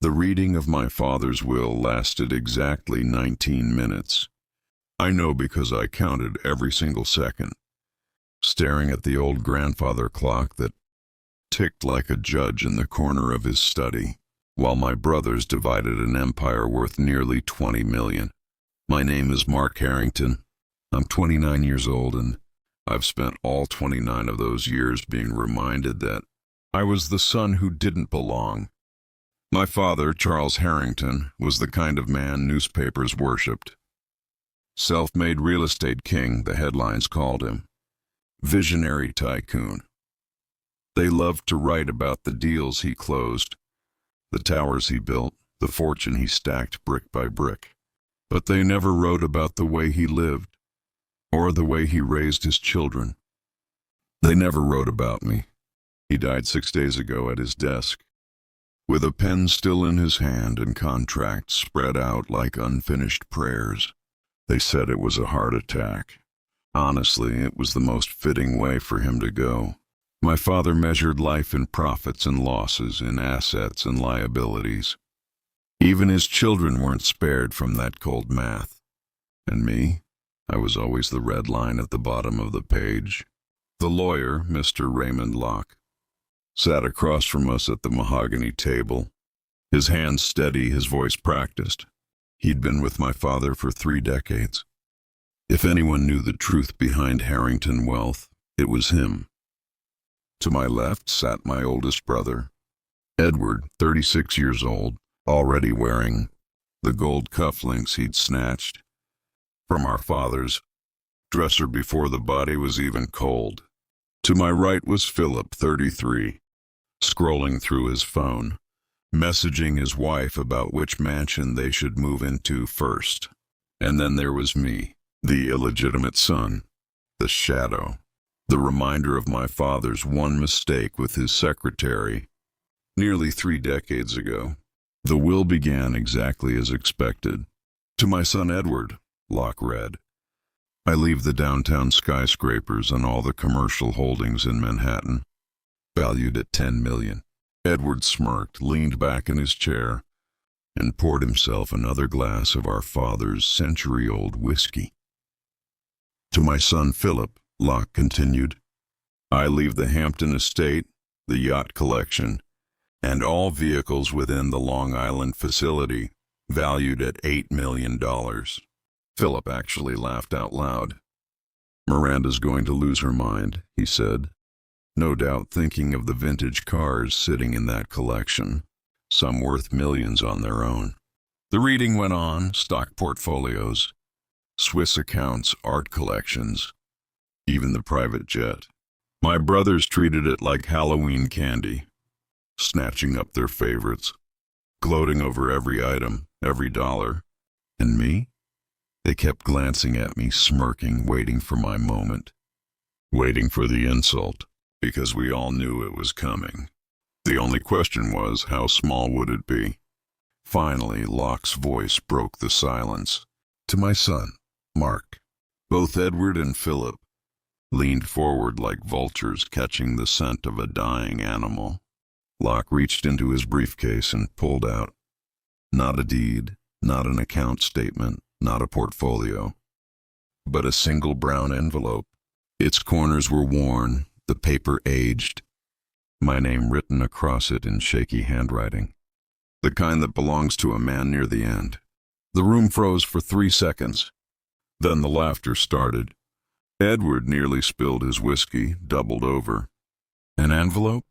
The reading of my father's will lasted exactly 19 minutes. I know because I counted every single second, staring at the old grandfather clock that ticked like a judge in the corner of his study, while my brothers divided an empire worth nearly 20 million. My name is Mark Harrington. I'm 29 years old, and I've spent all 29 of those years being reminded that I was the son who didn't belong. My father, Charles Harrington, was the kind of man newspapers worshipped. Self-made real estate king, the headlines called him. Visionary tycoon. They loved to write about the deals he closed, the towers he built, the fortune he stacked brick by brick. But they never wrote about the way he lived, or the way he raised his children. They never wrote about me. He died 6 days ago at his desk, with a pen still in his hand and contracts spread out like unfinished prayers. They said it was a heart attack. Honestly, it was the most fitting way for him to go. My father measured life in profits and losses, in assets and liabilities. Even his children weren't spared from that cold math. And me? I was always the red line at the bottom of the page. The lawyer, Mr. Raymond Locke, sat across from us at the mahogany table, his hands steady, his voice practiced. He'd been with my father for 3 decades. If anyone knew the truth behind Harrington wealth, it was him. To my left sat my oldest brother, Edward, 36 years old, already wearing the gold cufflinks he'd snatched from our father's dresser before the body was even cold. To my right was Philip, 33, scrolling through his phone, messaging his wife about which mansion they should move into first. And then there was me, the illegitimate son, the shadow, the reminder of my father's one mistake with his secretary nearly 3 decades ago. The will began exactly as expected. To my son Edward, Locke read, I leave the downtown skyscrapers and all the commercial holdings in Manhattan, valued at 10 million. Edward smirked, leaned back in his chair, and poured himself another glass of our father's century-old whiskey. To my son Philip, Locke continued, I leave the Hampton estate, the yacht collection, and all vehicles within the Long Island facility, valued at $8 million. Philip actually laughed out loud. Miranda's going to lose her mind, he said, no doubt thinking of the vintage cars sitting in that collection, some worth millions on their own. The reading went on, stock portfolios, Swiss accounts, art collections, even the private jet. My brothers treated it like Halloween candy, snatching up their favorites, gloating over every item, every dollar. And me? They kept glancing at me, smirking, waiting for my moment, waiting for the insult, because we all knew it was coming. The only question was, how small would it be? Finally, Locke's voice broke the silence. To my son, Mark. Both Edward and Philip leaned forward like vultures catching the scent of a dying animal. Locke reached into his briefcase and pulled out, not a deed, not an account statement, not a portfolio, but a single brown envelope. Its corners were worn, the paper aged, my name written across it in shaky handwriting, the kind that belongs to a man near the end. The room froze for 3 seconds. Then the laughter started. Edward nearly spilled his whiskey, doubled over. An envelope?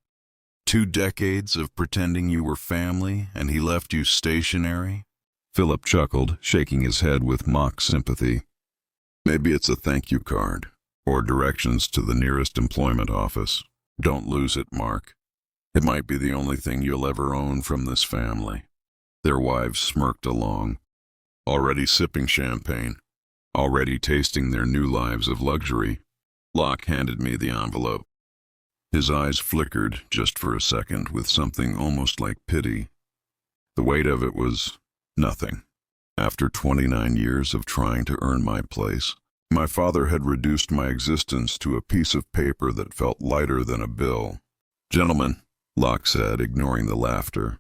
2 decades of pretending you were family, and he left you stationary? Philip chuckled, shaking his head with mock sympathy. Maybe it's a thank you card, or directions to the nearest employment office. Don't lose it, Mark. It might be the only thing you'll ever own from this family. Their wives smirked along, already sipping champagne, already tasting their new lives of luxury. Locke handed me the envelope. His eyes flickered just for a second with something almost like pity. The weight of it was nothing. After 29 years of trying to earn my place, my father had reduced my existence to a piece of paper that felt lighter than a bill. Gentlemen, Locke said, ignoring the laughter,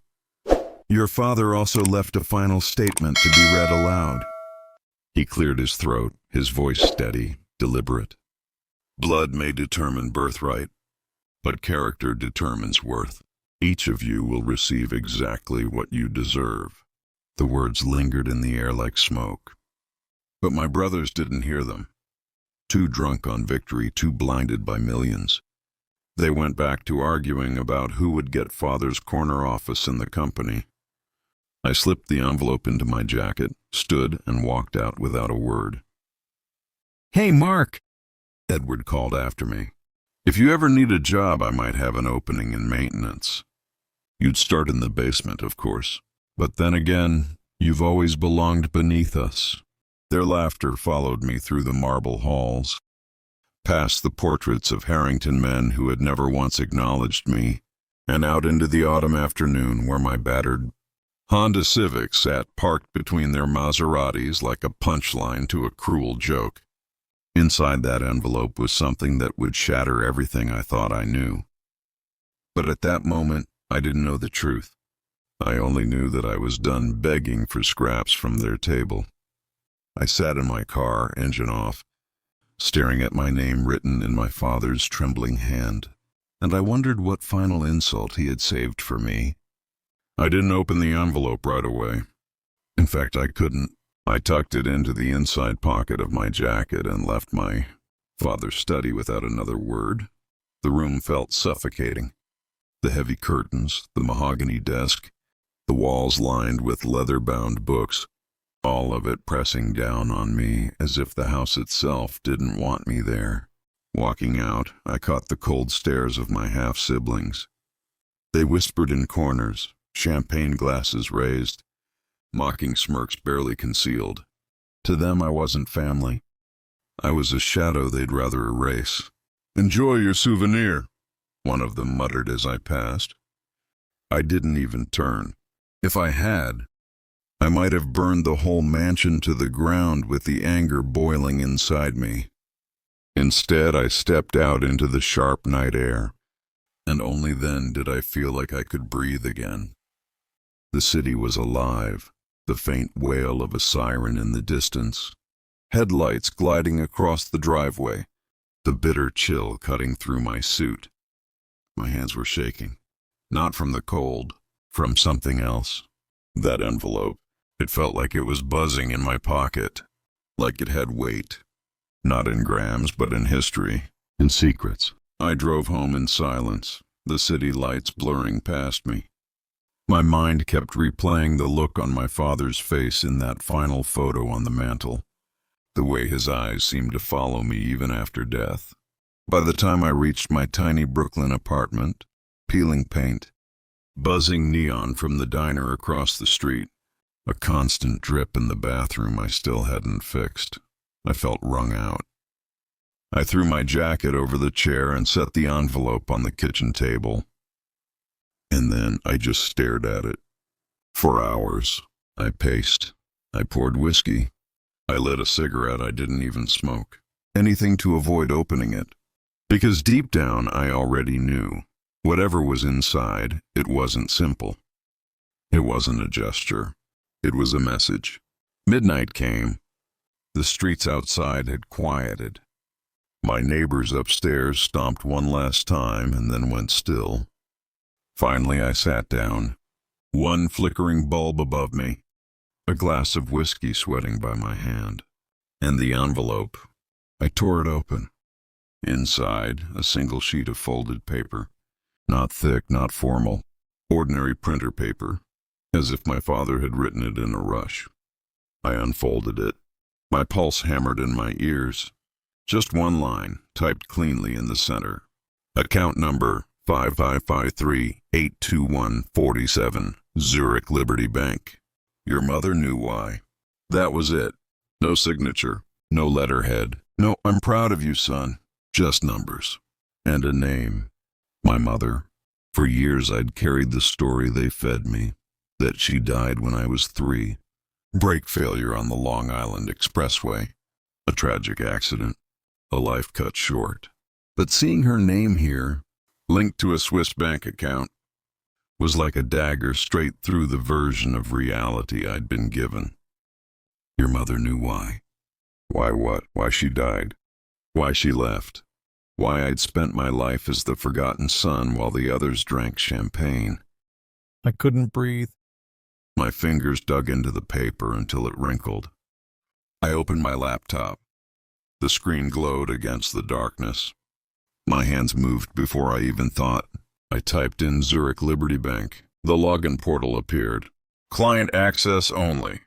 Your father also left a final statement to be read aloud. He cleared his throat, his voice steady, deliberate. Blood may determine birthright, but character determines worth. Each of you will receive exactly what you deserve. The words lingered in the air like smoke. But my brothers didn't hear them. Too drunk on victory, too blinded by millions. They went back to arguing about who would get father's corner office in the company. I slipped the envelope into my jacket, stood, and walked out without a word. "Hey, Mark," Edward called after me. "If you ever need a job, I might have an opening in maintenance. You'd start in the basement, of course. But then again, you've always belonged beneath us." Their laughter followed me through the marble halls, past the portraits of Harrington men who had never once acknowledged me, and out into the autumn afternoon where my battered Honda Civic sat parked between their Maseratis like a punchline to a cruel joke. Inside that envelope was something that would shatter everything I thought I knew. But at that moment, I didn't know the truth. I only knew that I was done begging for scraps from their table. I sat in my car, engine off, staring at my name written in my father's trembling hand, and I wondered what final insult he had saved for me. I didn't open the envelope right away. In fact, I couldn't. I tucked it into the inside pocket of my jacket and left my father's study without another word. The room felt suffocating. The heavy curtains, the mahogany desk, the walls lined with leather-bound books, all of it pressing down on me as if the house itself didn't want me there. Walking out, I caught the cold stares of my half-siblings. They whispered in corners, champagne glasses raised, mocking smirks barely concealed. To them, I wasn't family. I was a shadow they'd rather erase. "Enjoy your souvenir," one of them muttered as I passed. I didn't even turn. If I had, I might have burned the whole mansion to the ground with the anger boiling inside me. Instead, I stepped out into the sharp night air, and only then did I feel like I could breathe again. The city was alive, the faint wail of a siren in the distance, headlights gliding across the driveway, the bitter chill cutting through my suit. My hands were shaking, not from the cold, from something else. That envelope, it felt like it was buzzing in my pocket, like it had weight, not in grams but in history, in secrets. I drove home in silence, the city lights blurring past me. My mind kept replaying the look on my father's face in that final photo on the mantel, the way his eyes seemed to follow me even after death. By the time I reached my tiny Brooklyn apartment, peeling paint, buzzing neon from the diner across the street, a constant drip in the bathroom I still hadn't fixed, I felt wrung out. I threw my jacket over the chair and set the envelope on the kitchen table. And then I just stared at it. For hours, I paced. I poured whiskey. I lit a cigarette I didn't even smoke. Anything to avoid opening it. Because deep down, I already knew. Whatever was inside, it wasn't simple. It wasn't a gesture. It was a message. Midnight came. The streets outside had quieted. My neighbors upstairs stomped one last time and then went still. Finally, I sat down, one flickering bulb above me, a glass of whiskey sweating by my hand, and the envelope. I tore it open. Inside, a single sheet of folded paper, not thick, not formal, ordinary printer paper, as if my father had written it in a rush. I unfolded it. My pulse hammered in my ears. Just one line, typed cleanly in the center. Account number 5553-821-47, Zurich Liberty Bank. Your mother knew why. That was it. No signature, no letterhead, no "I'm proud of you, son." Just numbers. And a name. My mother. For years I'd carried the story they fed me, that she died when I was 3. Brake failure on the Long Island Expressway. A tragic accident. A life cut short. But seeing her name here, linked to a Swiss bank account, was like a dagger straight through the version of reality I'd been given. Your mother knew why. Why what? Why she died. Why she left. Why I'd spent my life as the forgotten son while the others drank champagne. I couldn't breathe. My fingers dug into the paper until it wrinkled. I opened my laptop. The screen glowed against the darkness. My hands moved before I even thought. I typed in Zurich Liberty Bank. The login portal appeared. Client access only.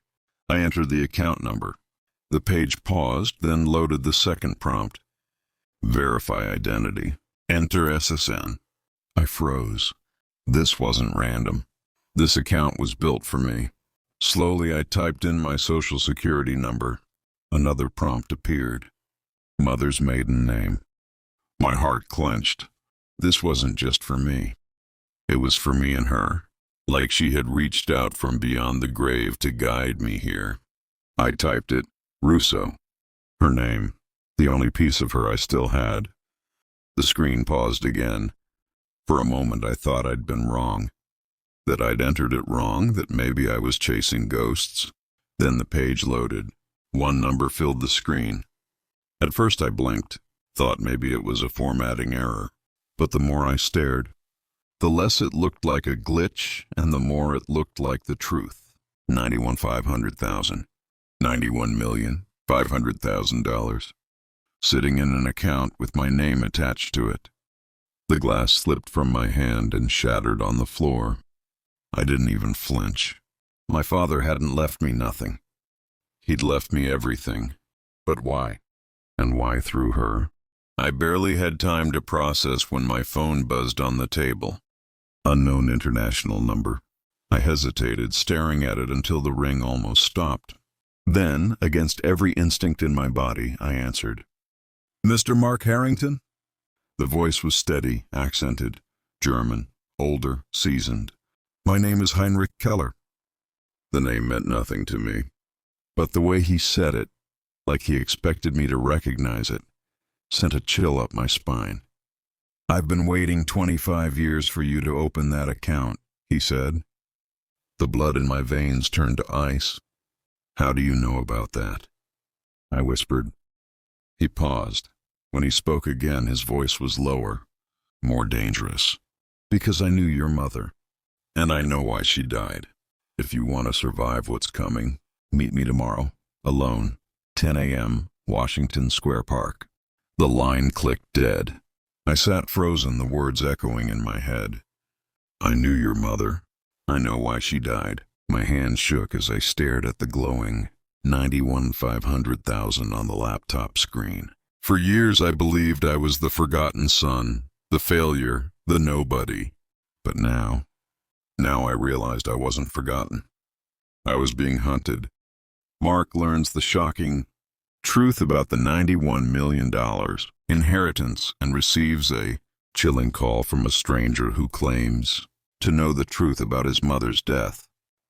I entered the account number. The page paused, then loaded the second prompt. Verify identity. Enter SSN. I froze. This wasn't random. This account was built for me. Slowly, I typed in my social security number. Another prompt appeared. Mother's maiden name. My heart clenched. This wasn't just for me. It was for me and her. Like she had reached out from beyond the grave to guide me here. I typed it. Russo. Her name. The only piece of her I still had. The screen paused again. For a moment I thought I'd been wrong. That I'd entered it wrong, that maybe I was chasing ghosts. Then the page loaded. One number filled the screen. At first I blinked, thought maybe it was a formatting error. But the more I stared, the less it looked like a glitch, and the more it looked like the truth. 91,500,000. $91,500,000. Sitting in an account with my name attached to it. The glass slipped from my hand and shattered on the floor. I didn't even flinch. My father hadn't left me nothing. He'd left me everything. But why? And why through her? I barely had time to process when my phone buzzed on the table. Unknown international number. I hesitated, staring at it until the ring almost stopped. Then, against every instinct in my body, I answered. Mr. Mark Harrington? The voice was steady, accented, German, older, seasoned. My name is Heinrich Keller. The name meant nothing to me. But the way he said it, like he expected me to recognize it, sent a chill up my spine. I've been waiting 25 years for you to open that account, he said. The blood in my veins turned to ice. How do you know about that? I whispered. He paused. When he spoke again, his voice was lower, more dangerous. Because I knew your mother, and I know why she died. If you want to survive what's coming, meet me tomorrow, alone, 10 a.m., Washington Square Park. The line clicked dead. I sat frozen, the words echoing in my head. I knew your mother. I know why she died. My hand shook as I stared at the glowing 91,500,000 on the laptop screen. For years I believed I was the forgotten son, the failure, the nobody. But now I realized I wasn't forgotten. I was being hunted. Mark learns the shocking truth about the $91 million inheritance and receives a chilling call from a stranger who claims to know the truth about his mother's death.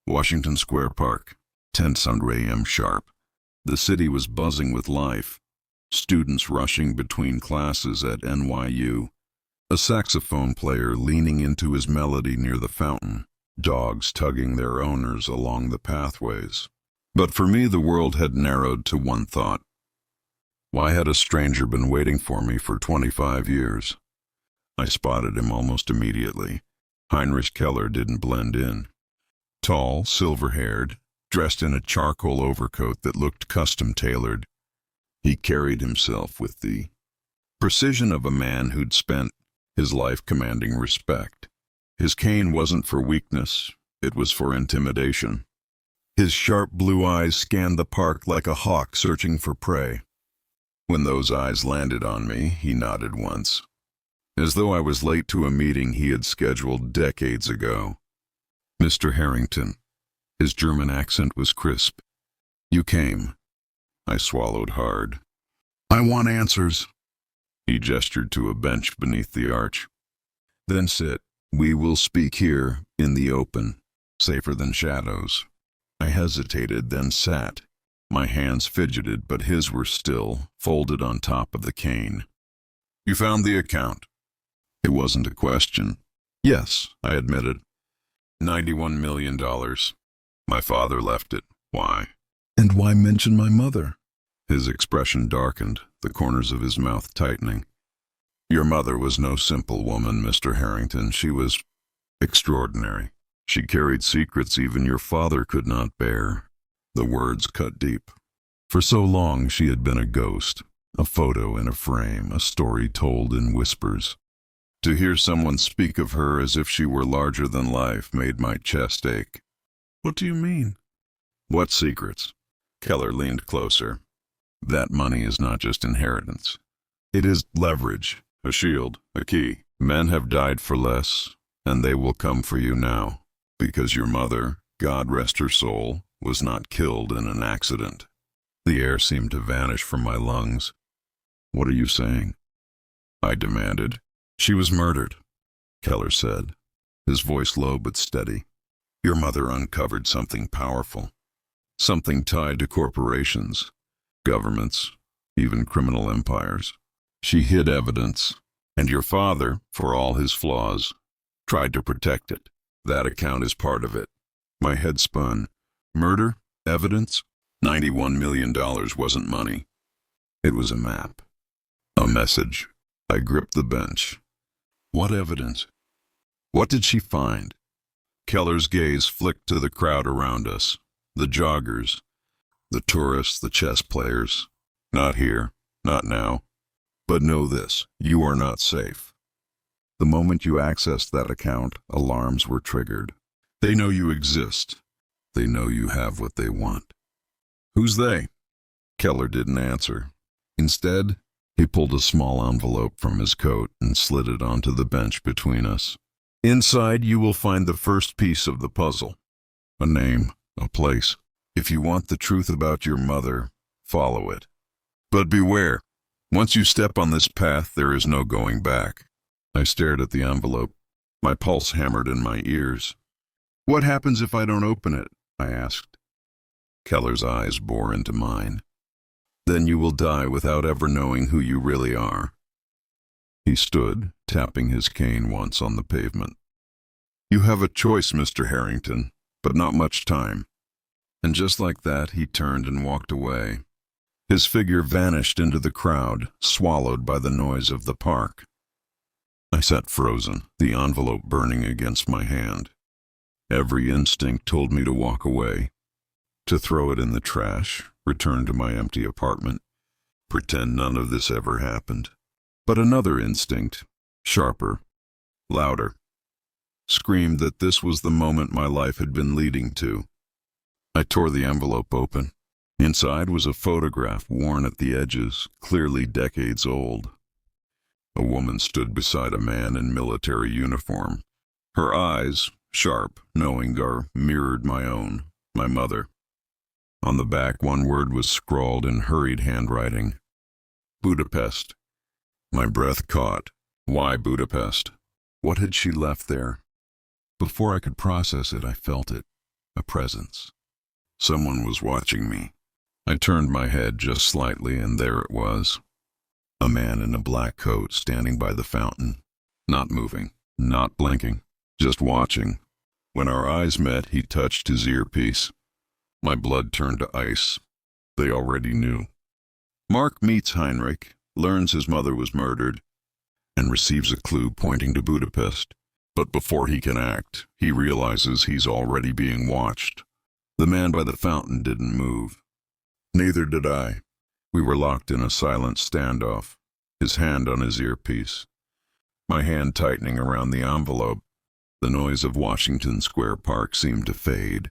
Washington Square Park, 10 a.m. sharp. The city was buzzing with life. Students rushing between classes at NYU. A saxophone player leaning into his melody near the fountain. Dogs tugging their owners along the pathways. But for me, the world had narrowed to one thought. Why had a stranger been waiting for me for 25 years? I spotted him almost immediately. Heinrich Keller didn't blend in. Tall, silver-haired, dressed in a charcoal overcoat that looked custom-tailored. He carried himself with the precision of a man who'd spent his life commanding respect. His cane wasn't for weakness, it was for intimidation. His sharp blue eyes scanned the park like a hawk searching for prey. When those eyes landed on me, he nodded once, as though I was late to a meeting he had scheduled decades ago. Mr. Harrington. His German accent was crisp. You came. I swallowed hard. I want answers. He gestured to a bench beneath the arch. Then sit. We will speak here, in the open, safer than shadows. I hesitated, then sat. My hands fidgeted, but his were still, folded on top of the cane. You found the account. It wasn't a question. Yes, I admitted. $91 million. My father left it. Why? And why mention my mother? His expression darkened, the corners of his mouth tightening. Your mother was no simple woman, Mr. Harrington. She was extraordinary. She carried secrets even your father could not bear. The words cut deep. For so long she had been a ghost, a photo in a frame, a story told in whispers. To hear someone speak of her as if she were larger than life made my chest ache. What do you mean? What secrets? Keller leaned closer. That money is not just inheritance. It is leverage, a shield, a key. Men have died for less, and they will come for you now, because your mother, God rest her soul, was not killed in an accident. The air seemed to vanish from my lungs. What are you saying? I demanded. She was murdered, Keller said, his voice low but steady. Your mother uncovered something powerful, something tied to corporations, governments, even criminal empires. She hid evidence, and your father, for all his flaws, tried to protect it. That account is part of it. My head spun. Murder? Evidence? $91 million wasn't money. It was a map. A message. I gripped the bench. What evidence? What did she find? Keller's gaze flicked to the crowd around us. The joggers, the tourists, the chess players. Not here, not now. But know this, you are not safe. The moment you accessed that account, alarms were triggered. They know you exist. They know you have what they want. Who's they? Keller didn't answer. Instead, he pulled a small envelope from his coat and slid it onto the bench between us. Inside, you will find the first piece of the puzzle. A name, a place. If you want the truth about your mother, follow it. But beware. Once you step on this path, there is no going back. I stared at the envelope. My pulse hammered in my ears. What happens if I don't open it? I asked. Keller's eyes bore into mine. Then you will die without ever knowing who you really are. He stood, tapping his cane once on the pavement. You have a choice, Mr. Harrington, but not much time. And just like that, he turned and walked away. His figure vanished into the crowd, swallowed by the noise of the park. I sat frozen, the envelope burning against my hand. Every instinct told me to walk away, to throw it in the trash, return to my empty apartment, pretend none of this ever happened. But another instinct, sharper, louder, screamed that this was the moment my life had been leading to. I tore the envelope open. Inside was a photograph worn at the edges, clearly decades old. A woman stood beside a man in military uniform. Her eyes, sharp, knowing, mirrored my own, my mother. On the back, one word was scrawled in hurried handwriting. Budapest. My breath caught. Why Budapest? What had she left there? Before I could process it, I felt it. A presence. Someone was watching me. I turned my head just slightly, and there it was. A man in a black coat standing by the fountain. Not moving, not blinking, just watching. When our eyes met, he touched his earpiece. My blood turned to ice. They already knew. Mark meets Heinrich, learns his mother was murdered, and receives a clue pointing to Budapest. But before he can act, he realizes he's already being watched. The man by the fountain didn't move. Neither did I. We were locked in a silent standoff, his hand on his earpiece, my hand tightening around the envelope. The noise of Washington Square Park seemed to fade,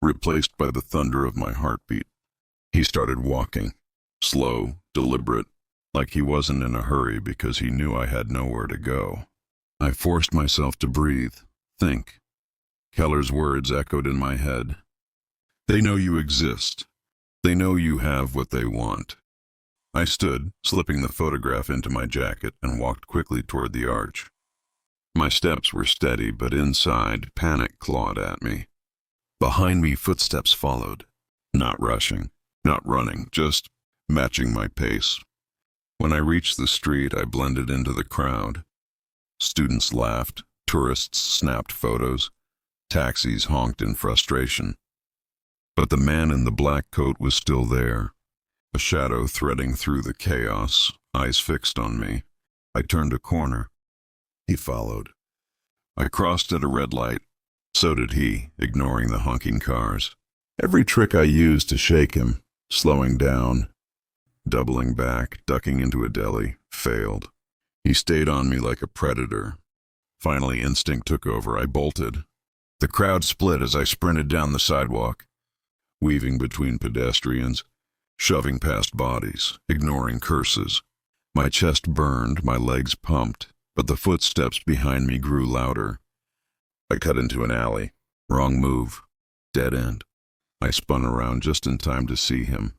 replaced by the thunder of my heartbeat. He started walking, slow, deliberate, like he wasn't in a hurry because he knew I had nowhere to go. I forced myself to breathe, think. Keller's words echoed in my head. They know you exist. They know you have what they want. I stood, slipping the photograph into my jacket, and walked quickly toward the arch. My steps were steady, but inside, panic clawed at me. Behind me, footsteps followed. Not rushing, not running, just matching my pace. When I reached the street, I blended into the crowd. Students laughed, tourists snapped photos, Taxis honked in frustration. But the man in the black coat was still there, a shadow threading through the chaos, eyes fixed on me. I turned a corner. He followed. I crossed at a red light. So did he, ignoring the honking cars. Every trick I used to shake him, slowing down, doubling back, ducking into a deli, failed. He stayed on me like a predator. Finally, instinct took over. I bolted. The crowd split as I sprinted down the sidewalk, weaving between pedestrians, shoving past bodies, ignoring curses. My chest burned, my legs pumped, but the footsteps behind me grew louder. I cut into an alley. Wrong move. Dead end. I spun around just in time to see him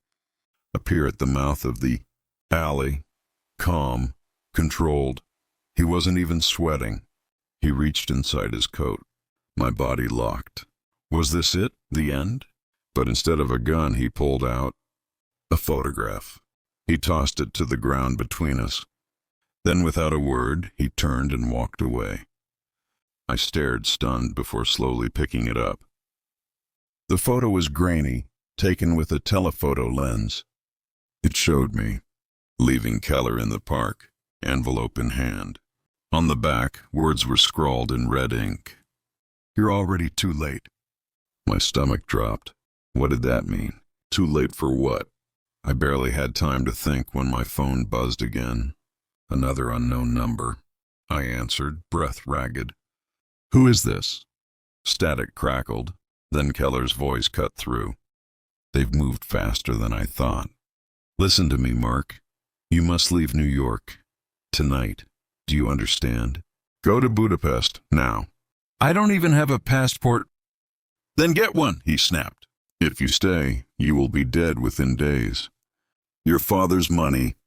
appear at the mouth of the alley, calm, controlled. He wasn't even sweating. He reached inside his coat. My body locked. Was this it? The end? But instead of a gun, he pulled out a photograph. He tossed it to the ground between us. Then, without a word, he turned and walked away. I stared, stunned, before slowly picking it up. The photo was grainy, taken with a telephoto lens. It showed me, leaving Keller in the park, envelope in hand. On the back, words were scrawled in red ink. "You're already too late." My stomach dropped. What did that mean? Too late for what? I barely had time to think when my phone buzzed again. Another unknown number. I answered, breath ragged. "Who is this?" Static crackled, then Keller's voice cut through. "They've moved faster than I thought. Listen to me, Mark. You must leave New York. Tonight. Do you understand? Go to Budapest, now." "I don't even have a passport." "Then get one," he snapped. "If you stay, you will be dead within days. Your father's money,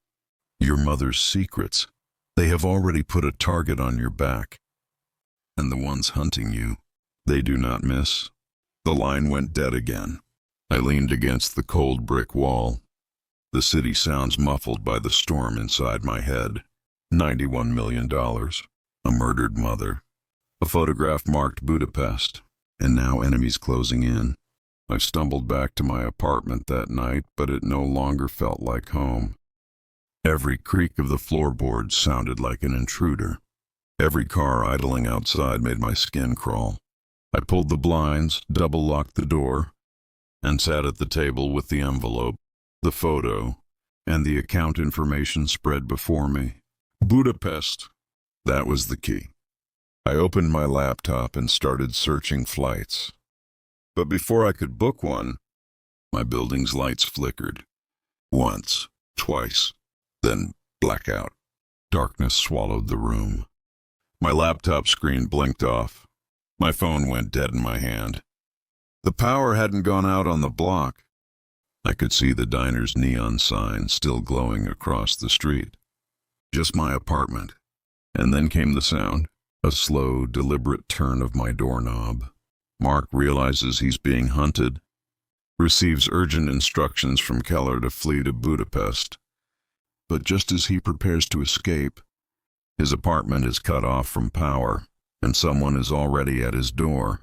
your mother's secrets, they have already put a target on your back. And the ones hunting you, they do not miss." The line went dead again. I leaned against the cold brick wall. The city sounds muffled by the storm inside my head. $91 million. A murdered mother. A photograph marked Budapest. And now enemies closing in. I stumbled back to my apartment that night, but it no longer felt like home. Every creak of the floorboards sounded like an intruder. Every car idling outside made my skin crawl. I pulled the blinds, double-locked the door, and sat at the table with the envelope, the photo, and the account information spread before me. Budapest. That was the key. I opened my laptop and started searching flights. But before I could book one, my building's lights flickered. Once, twice, then blackout. Darkness swallowed the room. My laptop screen blinked off. My phone went dead in my hand. The power hadn't gone out on the block. I could see the diner's neon sign still glowing across the street. Just my apartment. And then came the sound, a slow, deliberate turn of my doorknob. Mark realizes he's being hunted, receives urgent instructions from Keller to flee to Budapest. But just as he prepares to escape, his apartment is cut off from power, and someone is already at his door.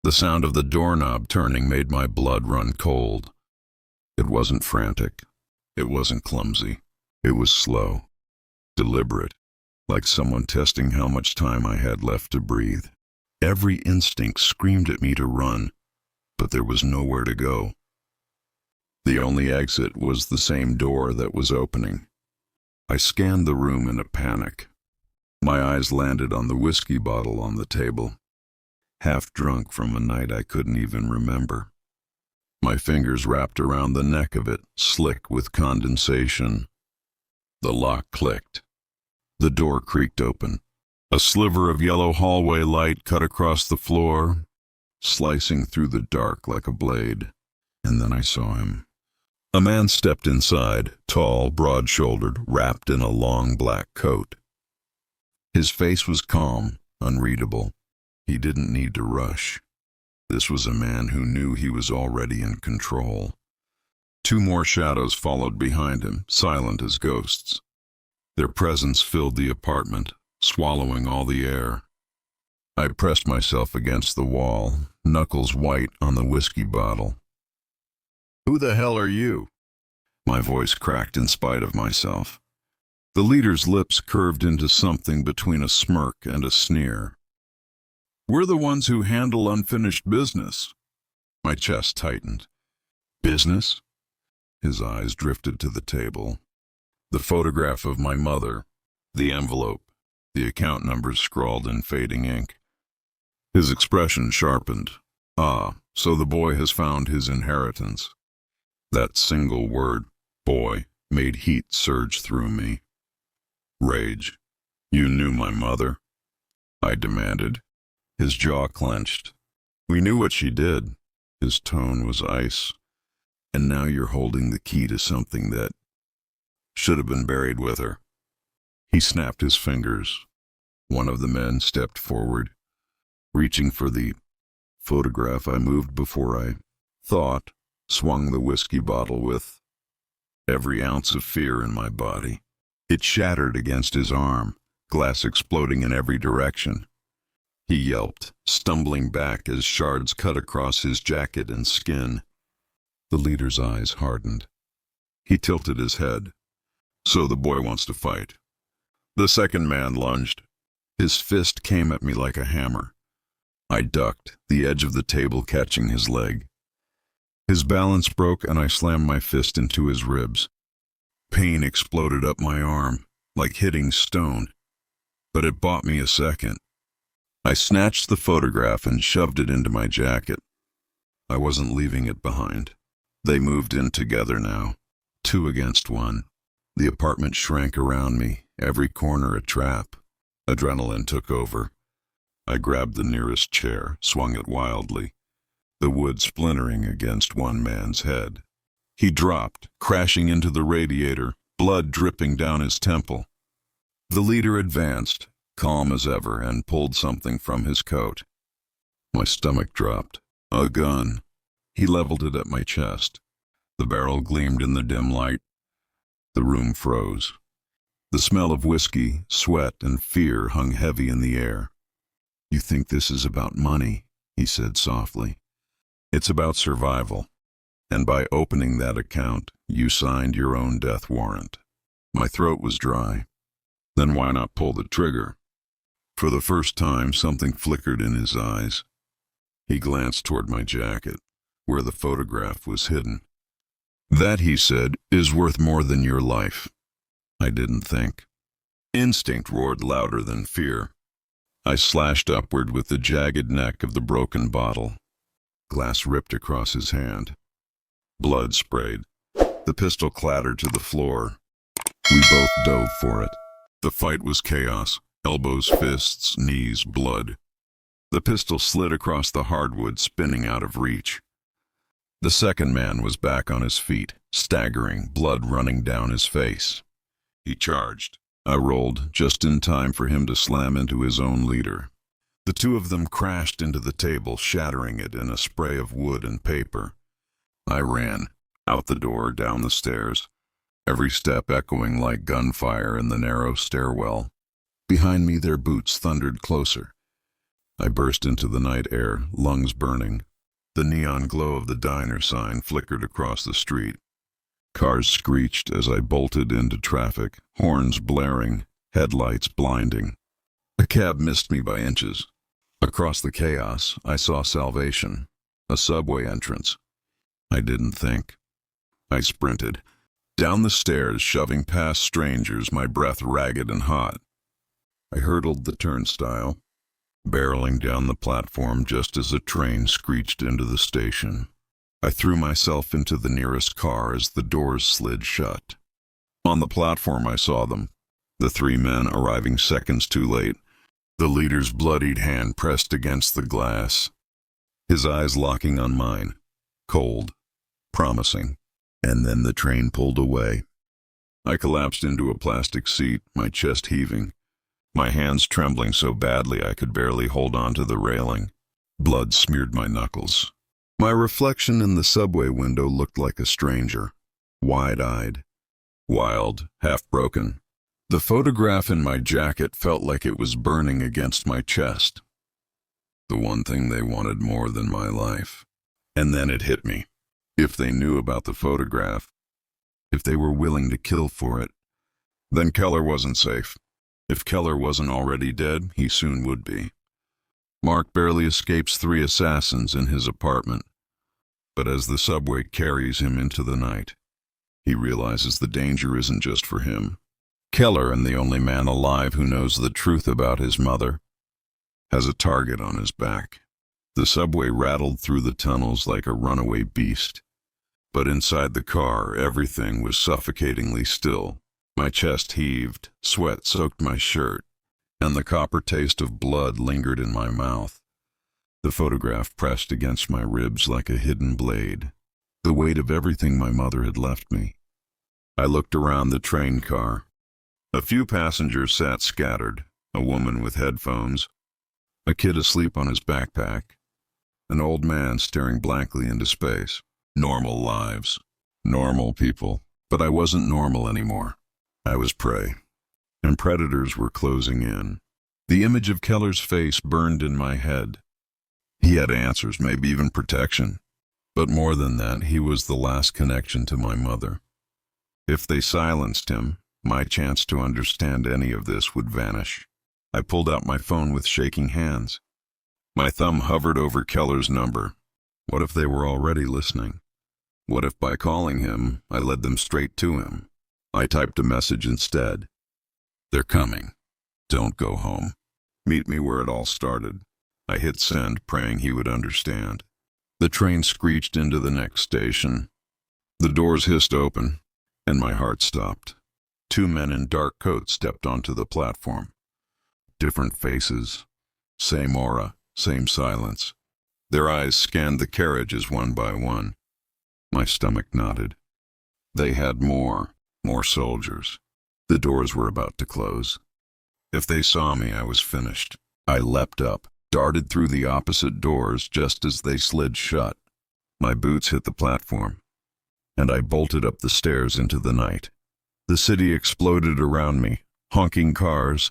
The sound of the doorknob turning made my blood run cold. It wasn't frantic. It wasn't clumsy. It was slow, deliberate, like someone testing how much time I had left to breathe. Every instinct screamed at me to run, but there was nowhere to go. The only exit was the same door that was opening. I scanned the room in a panic. My eyes landed on the whiskey bottle on the table, half drunk from a night I couldn't even remember. My fingers wrapped around the neck of it, slick with condensation. The lock clicked. The door creaked open. A sliver of yellow hallway light cut across the floor, slicing through the dark like a blade. And then I saw him. A man stepped inside, tall, broad-shouldered, wrapped in a long black coat. His face was calm, unreadable. He didn't need to rush. This was a man who knew he was already in control. Two more shadows followed behind him, silent as ghosts. Their presence filled the apartment, swallowing all the air. I pressed myself against the wall, knuckles white on the whiskey bottle. "Who the hell are you?" My voice cracked in spite of myself. The leader's lips curved into something between a smirk and a sneer. "We're the ones who handle unfinished business." My chest tightened. "Business?" His eyes drifted to the table. The photograph of my mother, the envelope, the account numbers scrawled in fading ink. His expression sharpened. Ah, so the boy has found his inheritance. That single word, boy, made heat surge through me. Rage. "You knew my mother?" I demanded. His jaw clenched. "We knew what she did." His tone was ice. "And now you're holding the key to something that should have been buried with her." He snapped his fingers. One of the men stepped forward, reaching for the photograph. I moved before I thought, swung the whiskey bottle with every ounce of fear in my body. It shattered against his arm, glass exploding in every direction. He yelped, stumbling back as shards cut across his jacket and skin. The leader's eyes hardened. He tilted his head. "So the boy wants to fight." The second man lunged. His fist came at me like a hammer. I ducked, the edge of the table catching his leg. His balance broke and I slammed my fist into his ribs. Pain exploded up my arm, like hitting stone. But it bought me a second. I snatched the photograph and shoved it into my jacket. I wasn't leaving it behind. They moved in together now, 2 against 1. The apartment shrank around me, every corner a trap. Adrenaline took over. I grabbed the nearest chair, swung it wildly, the wood splintering against one man's head. He dropped, crashing into the radiator, blood dripping down his temple. The leader advanced, calm as ever, and pulled something from his coat. My stomach dropped. A gun. He leveled it at my chest. The barrel gleamed in the dim light. The room froze. The smell of whiskey, sweat, and fear hung heavy in the air. "You think this is about money," he said softly. "It's about survival. And by opening that account, you signed your own death warrant." My throat was dry. "Then why not pull the trigger?" For the first time, something flickered in his eyes. He glanced toward my jacket, where the photograph was hidden. "That," he said, "is worth more than your life." I didn't think. Instinct roared louder than fear. I slashed upward with the jagged neck of the broken bottle. Glass ripped across his hand. Blood sprayed. The pistol clattered to the floor. We both dove for it. The fight was chaos. Elbows, fists, knees, blood. The pistol slid across the hardwood, spinning out of reach. The second man was back on his feet, staggering, blood running down his face. He charged. I rolled, just in time for him to slam into his own leader. The two of them crashed into the table, shattering it in a spray of wood and paper. I ran, out the door, down the stairs, every step echoing like gunfire in the narrow stairwell. Behind me, their boots thundered closer. I burst into the night air, lungs burning. The neon glow of the diner sign flickered across the street. Cars screeched as I bolted into traffic, horns blaring, headlights blinding. A cab missed me by inches. Across the chaos, I saw salvation, a subway entrance. I didn't think. I sprinted. Down the stairs, shoving past strangers, my breath ragged and hot. I hurdled the turnstile, barreling down the platform just as a train screeched into the station. I threw myself into the nearest car as the doors slid shut. On the platform I saw them, the 3 men arriving seconds too late, the leader's bloodied hand pressed against the glass, his eyes locking on mine, cold, promising. And then the train pulled away. I collapsed into a plastic seat, my chest heaving, my hands trembling so badly I could barely hold on to the railing. Blood smeared my knuckles. My reflection in the subway window looked like a stranger, wide-eyed, wild, half-broken. The photograph in my jacket felt like it was burning against my chest. The one thing they wanted more than my life. And then it hit me. If they knew about the photograph, if they were willing to kill for it, then Keller wasn't safe. If Keller wasn't already dead, he soon would be. Mark barely escapes 3 assassins in his apartment. But as the subway carries him into the night, he realizes the danger isn't just for him. Keller, and the only man alive who knows the truth about his mother, has a target on his back. The subway rattled through the tunnels like a runaway beast. But inside the car, everything was suffocatingly still. My chest heaved, sweat soaked my shirt, and the copper taste of blood lingered in my mouth. The photograph pressed against my ribs like a hidden blade, the weight of everything my mother had left me. I looked around the train car. A few passengers sat scattered, a woman with headphones, a kid asleep on his backpack, an old man staring blankly into space. Normal lives, normal people, but I wasn't normal anymore. I was prey, and predators were closing in. The image of Keller's face burned in my head. He had answers, maybe even protection. But more than that, he was the last connection to my mother. If they silenced him, my chance to understand any of this would vanish. I pulled out my phone with shaking hands. My thumb hovered over Keller's number. What if they were already listening? What if by calling him, I led them straight to him? I typed a message instead. They're coming. Don't go home. Meet me where it all started. I hit send, praying he would understand. The train screeched into the next station. The doors hissed open, and my heart stopped. 2 men in dark coats stepped onto the platform. Different faces, same aura, same silence. Their eyes scanned the carriages one by one. My stomach knotted. They had more soldiers. The doors were about to close. If they saw me, I was finished. I leapt up, darted through the opposite doors just as they slid shut. My boots hit the platform, and I bolted up the stairs into the night. The city exploded around me, honking cars,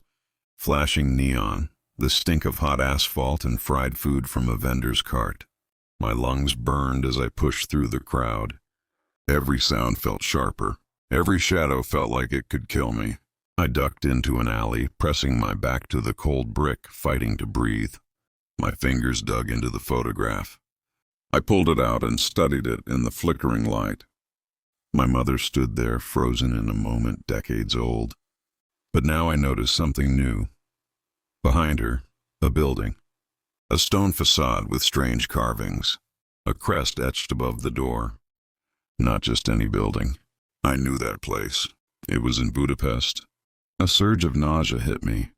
flashing neon, the stink of hot asphalt and fried food from a vendor's cart. My lungs burned as I pushed through the crowd. Every sound felt sharper. Every shadow felt like it could kill me. I ducked into an alley, pressing my back to the cold brick, fighting to breathe. My fingers dug into the photograph. I pulled it out and studied it in the flickering light. My mother stood there, frozen in a moment decades old. But now I noticed something new. Behind her, a building. A stone facade with strange carvings. A crest etched above the door. Not just any building. I knew that place. It was in Budapest. A surge of nausea hit me.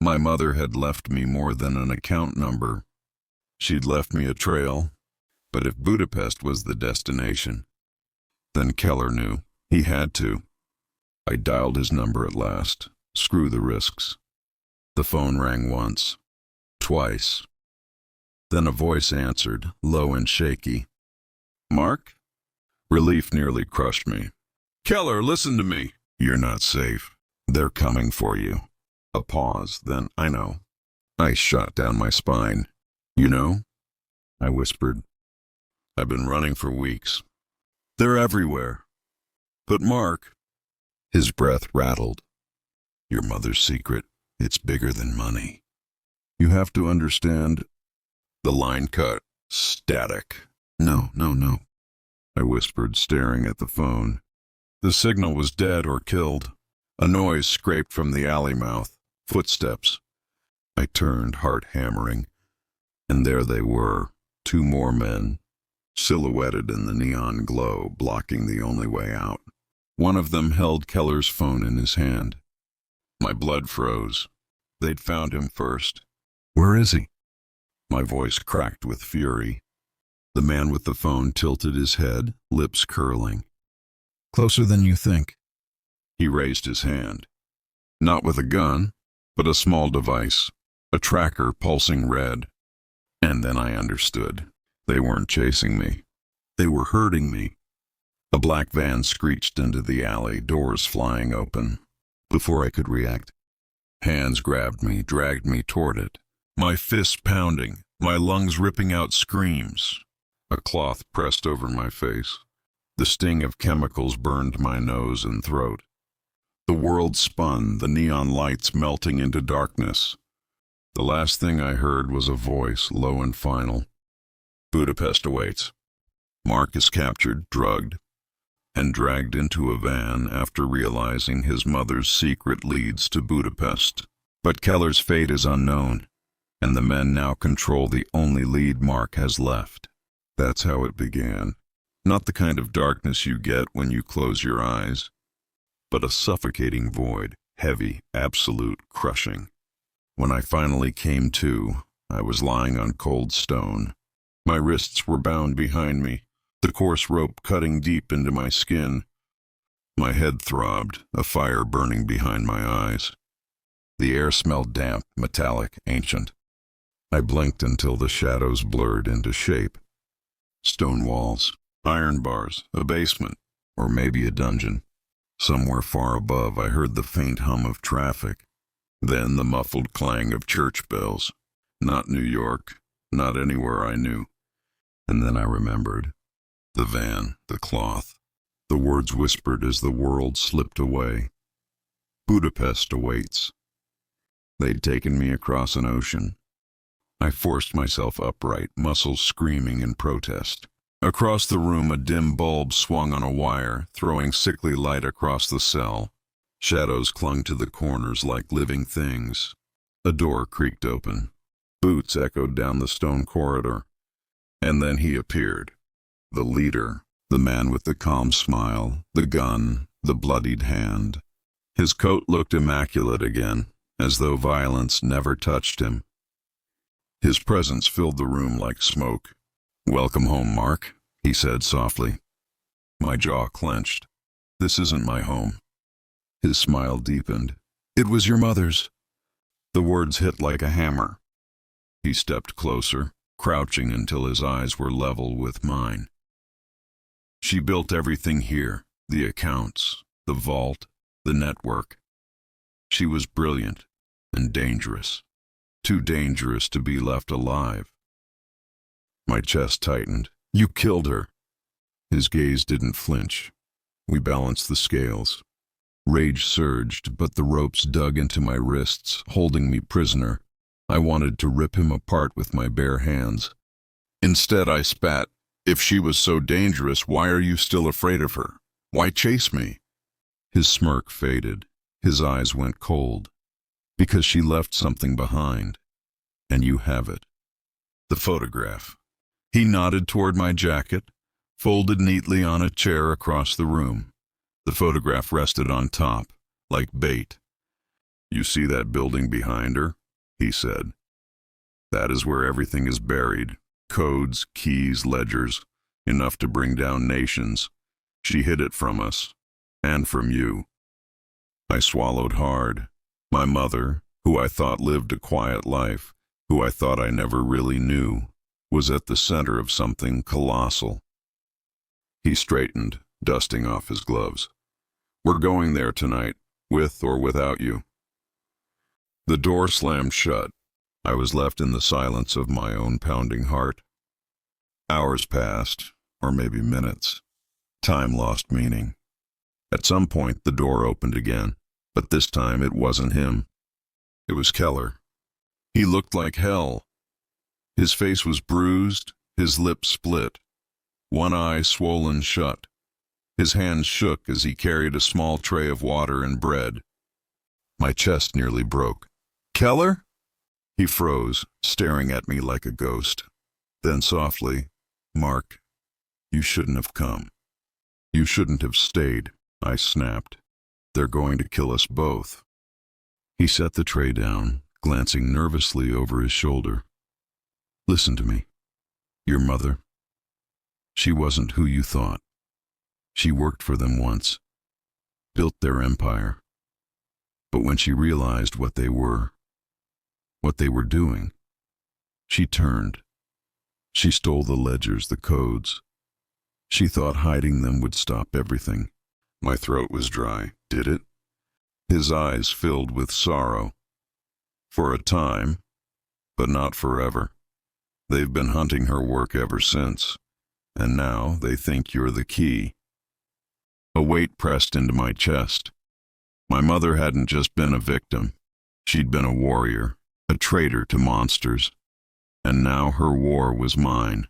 My mother had left me more than an account number. She'd left me a trail. But if Budapest was the destination, then Keller knew. He had to. I dialed his number at last. Screw the risks. The phone rang once. Twice. Then a voice answered, low and shaky. Mark? Relief nearly crushed me. Keller, listen to me. You're not safe. They're coming for you. A pause, then I know. I shot down my spine. You know? I whispered. I've been running for weeks. They're everywhere. But Mark, his breath rattled. Your mother's secret, it's bigger than money. You have to understand. The line cut. Static. No. I whispered, staring at the phone. The signal was dead or killed. A noise scraped from the alley mouth. Footsteps. I turned, heart hammering. And there they were, 2 more men, silhouetted in the neon glow, blocking the only way out. One of them held Keller's phone in his hand. My blood froze. They'd found him first. Where is he? My voice cracked with fury. The man with the phone tilted his head, lips curling. Closer than you think. He raised his hand. Not with a gun, but a small device, a tracker pulsing red. And then I understood. They weren't chasing me. They were hurting me. A black van screeched into the alley, doors flying open. Before I could react, hands grabbed me, dragged me toward it, my fists pounding, my lungs ripping out screams. A cloth pressed over my face. The sting of chemicals burned my nose and throat. The world spun, the neon lights melting into darkness. The last thing I heard was a voice, low and final. Budapest awaits. Mark is captured, drugged, and dragged into a van after realizing his mother's secret leads to Budapest. But Keller's fate is unknown, and the men now control the only lead Mark has left. That's how it began. Not the kind of darkness you get when you close your eyes, but a suffocating void, heavy, absolute, crushing. When I finally came to, I was lying on cold stone. My wrists were bound behind me, the coarse rope cutting deep into my skin. My head throbbed, a fire burning behind my eyes. The air smelled damp, metallic, ancient. I blinked until the shadows blurred into shape. Stone walls, iron bars, a basement, or maybe a dungeon. Somewhere far above I heard the faint hum of traffic, then the muffled clang of church bells. Not New York, not anywhere I knew. And then I remembered. The van, the cloth. The words whispered as the world slipped away. Budapest awaits. They'd taken me across an ocean. I forced myself upright, muscles screaming in protest. Across the room, a dim bulb swung on a wire, throwing sickly light across the cell. Shadows clung to the corners like living things. A door creaked open. Boots echoed down the stone corridor. And then he appeared. The leader, the man with the calm smile, the gun, the bloodied hand. His coat looked immaculate again, as though violence never touched him. His presence filled the room like smoke. "Welcome home, Mark," he said softly. My jaw clenched. "This isn't my home." His smile deepened. "It was your mother's." The words hit like a hammer. He stepped closer, crouching until his eyes were level with mine. "She built everything here, the accounts, the vault, the network. She was brilliant and dangerous, too dangerous to be left alive." My chest tightened. "You killed her." His gaze didn't flinch. We balanced the scales. Rage surged, but the ropes dug into my wrists, holding me prisoner. I wanted to rip him apart with my bare hands. Instead, I spat. "If she was so dangerous, why are you still afraid of her? Why chase me?" His smirk faded. His eyes went cold. "Because she left something behind. And you have it. The photograph." He nodded toward my jacket, folded neatly on a chair across the room. The photograph rested on top, like bait. "You see that building behind her?" he said. "That is where everything is buried. Codes, keys, ledgers, enough to bring down nations. She hid it from us, and from you." I swallowed hard. My mother, who I thought lived a quiet life, who I thought I never really knew, was at the center of something colossal. He straightened, dusting off his gloves. "We're going there tonight, with or without you." The door slammed shut. I was left in the silence of my own pounding heart. Hours passed, or maybe minutes. Time lost meaning. At some point, the door opened again, but this time it wasn't him. It was Keller. He looked like hell. His face was bruised, his lips split, one eye swollen shut. His hands shook as he carried a small tray of water and bread. My chest nearly broke. "Keller?" He froze, staring at me like a ghost. Then softly, "Mark, you shouldn't have come. You shouldn't have stayed," I snapped. "They're going to kill us both." He set the tray down, glancing nervously over his shoulder. "Listen to me. Your mother, she wasn't who you thought. She worked for them once, built their empire. But when she realized what they were doing, she turned. She stole the ledgers, the codes. She thought hiding them would stop everything." My throat was dry. Did it? His eyes filled with sorrow. "For a time, but not forever. They've been hunting her work ever since, and now they think you're the key. A weight pressed into my chest. My mother hadn't just been a victim. She'd been a warrior, a traitor to monsters. And now her war was mine.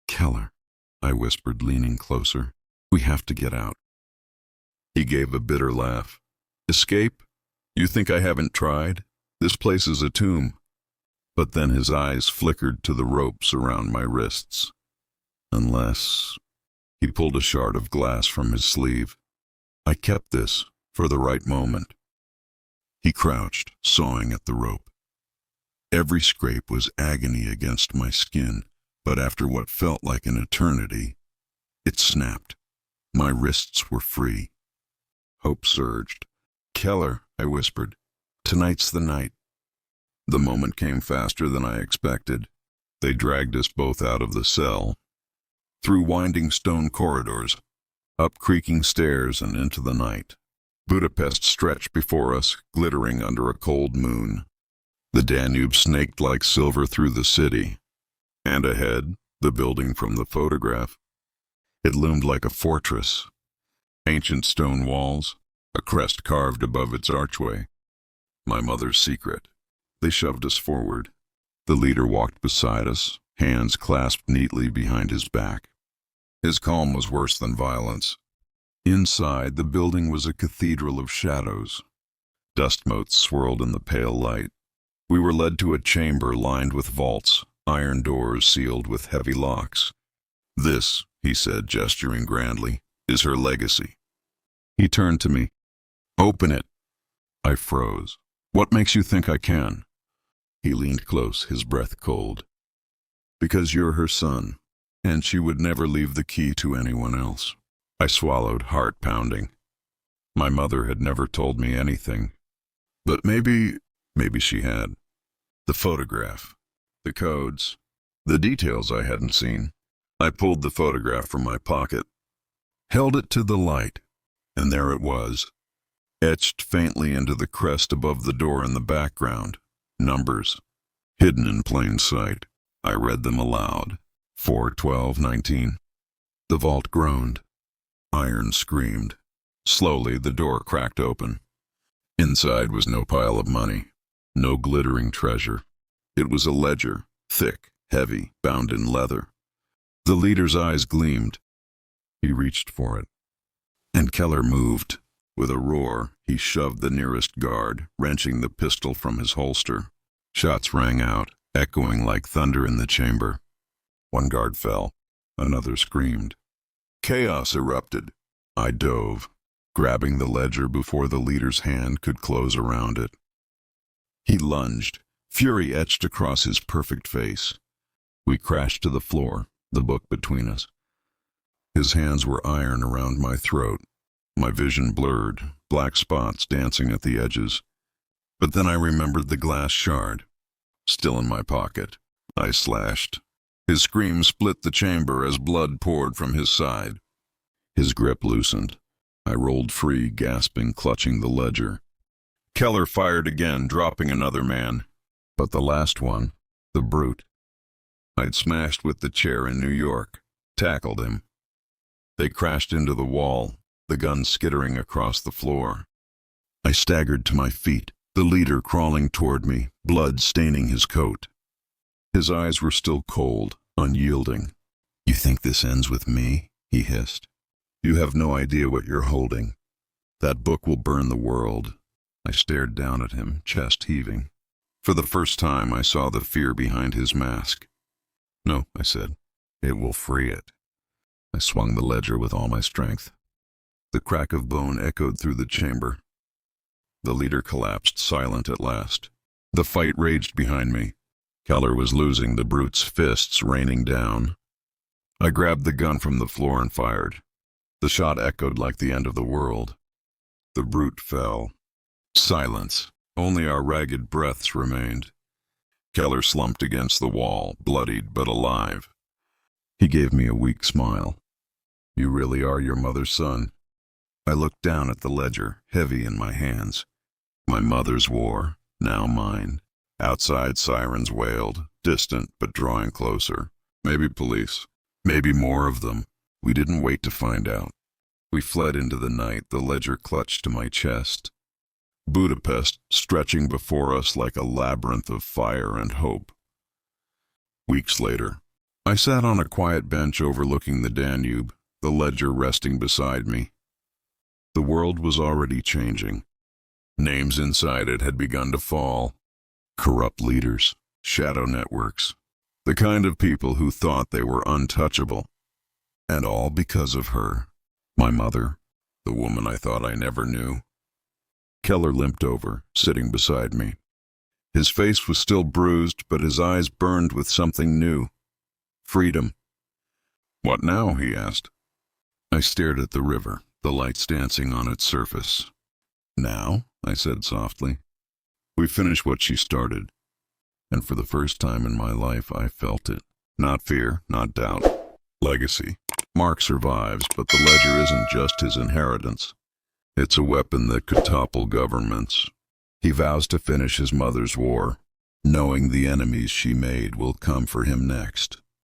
"Keller," I whispered, leaning closer. "We have to get out." He gave a bitter laugh. "Escape? You think I haven't tried? This place is a tomb." But then his eyes flickered to the ropes around my wrists. "Unless—" He pulled a shard of glass from his sleeve. "I kept this for the right moment." He crouched, sawing at the rope. Every scrape was agony against my skin, but after what felt like an eternity, it snapped. My wrists were free. Hope surged. "Keller," I whispered, "tonight's the night." The moment came faster than I expected. They dragged us both out of the cell, through winding stone corridors, up creaking stairs and into the night. Budapest stretched before us, glittering under a cold moon. The Danube snaked like silver through the city. And ahead, the building from the photograph. It loomed like a fortress. Ancient stone walls, a crest carved above its archway. My mother's secret. They shoved us forward. The leader walked beside us, hands clasped neatly behind his back. His calm was worse than violence. Inside, the building was a cathedral of shadows. Dust motes swirled in the pale light. We were led to a chamber lined with vaults, iron doors sealed with heavy locks. "This," he said, gesturing grandly, "is her legacy." He turned to me. "Open it." I froze. "What makes you think I can?" He leaned close, his breath cold. "Because you're her son, and she would never leave the key to anyone else." I swallowed, heart pounding. My mother had never told me anything. But maybe she had. The photograph, the codes, the details I hadn't seen. I pulled the photograph from my pocket, held it to the light, and there it was, etched faintly into the crest above the door in the background. Numbers, hidden in plain sight. I read them aloud. 4-12-19. The vault groaned. Iron screamed. Slowly, the door cracked open. Inside was no pile of money, no glittering treasure. It was a ledger, thick, heavy, bound in leather. The leader's eyes gleamed. He reached for it. And Keller moved. With a roar, he shoved the nearest guard, wrenching the pistol from his holster. Shots rang out, echoing like thunder in the chamber. One guard fell. Another screamed. Chaos erupted. I dove, grabbing the ledger before the leader's hand could close around it. He lunged, fury etched across his perfect face. We crashed to the floor, the book between us. His hands were iron around my throat. My vision blurred, black spots dancing at the edges. But then I remembered the glass shard, still in my pocket. I slashed. His scream split the chamber as blood poured from his side. His grip loosened. I rolled free, gasping, clutching the ledger. Keller fired again, dropping another man. But the last one, the brute, I'd smashed with the chair in New York, tackled him. They crashed into the wall, the gun skittering across the floor. I staggered to my feet, the leader crawling toward me, blood staining his coat. His eyes were still cold, unyielding. "You think this ends with me?" he hissed. "You have no idea what you're holding. That book will burn the world." I stared down at him, chest heaving. For the first time, I saw the fear behind his mask. "No," I said. "It will free it." I swung the ledger with all my strength. The crack of bone echoed through the chamber. The leader collapsed, silent at last. The fight raged behind me. Keller was losing, the brute's fists raining down. I grabbed the gun from the floor and fired. The shot echoed like the end of the world. The brute fell. Silence. Only our ragged breaths remained. Keller slumped against the wall, bloodied but alive. He gave me a weak smile. "You really are your mother's son." I looked down at the ledger, heavy in my hands. My mother's war, now mine. Outside sirens wailed, distant but drawing closer. Maybe police. Maybe more of them. We didn't wait to find out. We fled into the night, the ledger clutched to my chest. Budapest stretching before us like a labyrinth of fire and hope. Weeks later, I sat on a quiet bench overlooking the Danube, the ledger resting beside me. The world was already changing. Names inside it had begun to fall. Corrupt leaders, shadow networks, the kind of people who thought they were untouchable. And all because of her, my mother, the woman I thought I never knew. Keller limped over, sitting beside me. His face was still bruised, but his eyes burned with something new. Freedom. "What now?" he asked. I stared at the river, the lights dancing on its surface. "Now," I said softly, "we finish what she started." And for the first time in my life, I felt it. Not fear, not doubt. Legacy. Mark survives, but the ledger isn't just his inheritance. It's a weapon that could topple governments. He vows to finish his mother's war, knowing the enemies she made will come for him next.